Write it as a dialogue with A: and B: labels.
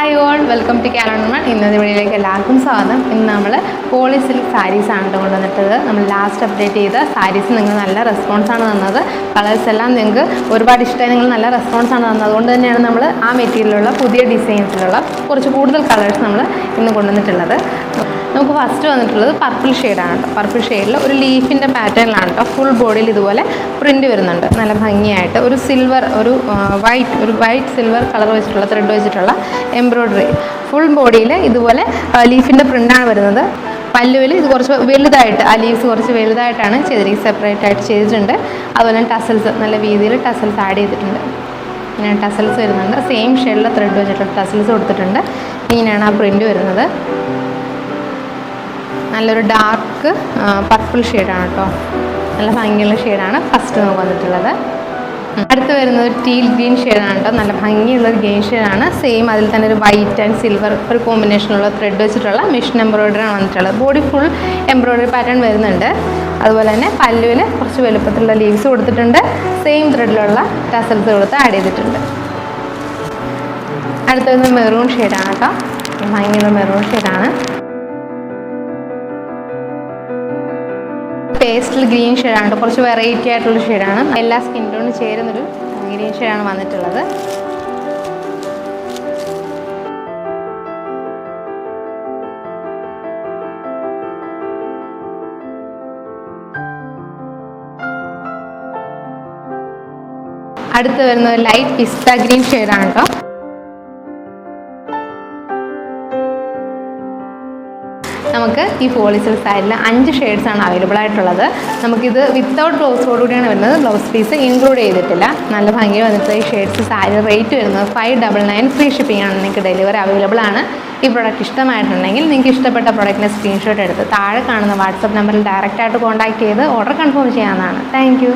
A: Hi all, welcome to canon. ഇന്നത്തെ വീഡിയോയിലേക്ക് എല്ലാവർക്കും സ്വാഗതം. ഇന്ന് നമ്മൾ പോളി സിൽക്ക് സാരീസാണ് കൊണ്ടുവന്നിട്ടത്. നമ്മൾ ലാസ്റ്റ് അപ്ഡേറ്റ് ചെയ്ത സാരീസ് നിങ്ങൾ നല്ല റെസ്പോൺസാണ് തന്നത്. കളേഴ്സ് എല്ലാം നിങ്ങൾക്ക് ഒരുപാട് ഇഷ്ടമായി, നിങ്ങൾ നല്ല റെസ്പോൺസാണ് തന്നത്. അതുകൊണ്ട് തന്നെയാണ് നമ്മൾ ആ മെറ്റീരിയലുള്ള പുതിയ ഡിസൈൻസിലുള്ള കുറച്ച് കൂടുതൽ കളേഴ്സ് നമ്മൾ ഇന്ന് കൊണ്ടുവന്നിട്ടുള്ളത്. നമുക്ക് ഫസ്റ്റ് വന്നിട്ടുള്ളത് പർപ്പിൾ ഷെയ്ഡാണ് കേട്ടോ. പർപ്പിൾ ഷെയ്ഡിൽ ഒരു ലീഫിൻ്റെ പാറ്റേണിലാണ് കേട്ടോ. ഫുൾ ബോഡിയിൽ ഇതുപോലെ പ്രിൻറ്റ് വരുന്നുണ്ട്, നല്ല ഭംഗിയായിട്ട്. ഒരു സിൽവർ, ഒരു വൈറ്റ് സിൽവർ കളർ വെച്ചിട്ടുള്ള ത്രെഡ് വെച്ചിട്ടുള്ള എംബ്രോയ്ഡറി. ഫുൾ ബോഡിയിൽ ഇതുപോലെ ലീഫിൻ്റെ പ്രിൻ്റാണ് വരുന്നത്. പല്ലുവിൽ ഇത് കുറച്ച് വലുതായിട്ട്, ആ ലീവ്സ് കുറച്ച് വലുതായിട്ടാണ് ചെയ്തിരിക്കുന്നത്, സെപ്പറേറ്റ് ആയിട്ട് ചെയ്തിട്ടുണ്ട്. അതുപോലെ ടസൽസ്, നല്ല രീതിയിൽ ടസൽസ് ആഡ് ചെയ്തിട്ടുണ്ട്. ഇങ്ങനെ ടസൽസ് വരുന്നുണ്ട്, സെയിം ഷെയ്ഡിലെ ത്രെഡ് വെച്ചിട്ടുള്ള ടസൽസ് കൊടുത്തിട്ടുണ്ട്. ഇങ്ങനെയാണ് ആ പ്രിൻ്റ് വരുന്നത്. നല്ലൊരു ഡാർക്ക് പർപ്പിൾ ഷെയ്ഡാണ് കേട്ടോ, നല്ല ഭംഗിയുള്ള ഷെയ്ഡാണ് ഫസ്റ്റ് നമുക്ക് വന്നിട്ടുള്ളത്. അടുത്ത് വരുന്നത് ടീൽ ഗ്രീൻ ഷെയ്ഡാണ് കേട്ടോ, നല്ല ഭംഗിയുള്ളൊരു ഗ്രീൻ ഷെയ്ഡാണ്. സെയിം അതിൽ തന്നെ ഒരു വൈറ്റ് ആൻഡ് സിൽവർ ഒരു കോമ്പിനേഷനുള്ള ത്രെഡ് വെച്ചിട്ടുള്ള മിഷൻ എംബ്രോയ്ഡറി ആണ് വന്നിട്ടുള്ളത്. ബോഡി ഫുൾ എംബ്രോയ്ഡറി പാറ്റേൺ വരുന്നുണ്ട്. അതുപോലെ തന്നെ പല്ലുവിൽ കുറച്ച് വലുപ്പത്തിലുള്ള ലീവ്സ് കൊടുത്തിട്ടുണ്ട്. സെയിം ത്രെഡിലുള്ള ടസൽസ് കൊടുത്ത് ആഡ് ചെയ്തിട്ടുണ്ട്. അടുത്ത് വരുന്നത് മെറൂൺ ഷെയ്ഡാണ് കേട്ടോ, ഭംഗിയുള്ള മെറൂൺ ഷെയ്ഡാണ്. പേസ്റ്റൽ ഗ്രീൻ ഷെയ്ഡാണ്, കുറച്ച് വെറൈറ്റി ആയിട്ടുള്ള ഷെയ്ഡാണ്. എല്ലാ സ്കിൻ ടോണിനും ചേരുന്നൊരു ഗ്രീൻ ഷെയ്ഡാണ് വന്നിട്ടുള്ളത്. അടുത്ത് വരുന്നത് ലൈറ്റ് പിസ്ത ഗ്രീൻ ഷെയ്ഡാണ് കേട്ടോ. നമുക്ക് ഈ പോളി സിൽക്ക് സാരിയിൽ 5 ഷെയ്ഡ്സാണ് അവൈലബിൾ ആയിട്ടുള്ളത്. നമുക്കിത് വിത്തൗട്ട് ബ്ലൗസോടുകൂടിയാണ് വരുന്നത്, ബ്ലൗസ് പീസ് ഇൻക്ലൂഡ് ചെയ്തിട്ടില്ല. നല്ല ഭംഗി വന്നിട്ട് ഈ ഷെയ്ഡ്സ് സാരി റേറ്റ് വരുന്നത് 599. ഫ്രീ ഷിപ്പിംഗ് ആണ്, നിങ്ങൾക്ക് ഡെലിവറി അവൈലബിൾ ആണ്. ഈ പ്രോഡക്റ്റ് ഇഷ്ടമായിട്ടുണ്ടെങ്കിൽ നിങ്ങൾക്ക് ഇഷ്ടപ്പെട്ട പ്രോഡക്റ്റിനെ സ്ക്രീൻഷോട്ട് എടുത്ത് താഴെ കാണുന്ന വാട്സപ്പ് നമ്പറിൽ ഡയറക്റ്റായിട്ട് കോൺടാക്ട് ചെയ്ത് ഓർഡർ കൺഫേം ചെയ്യാവുന്നതാണ്. താങ്ക്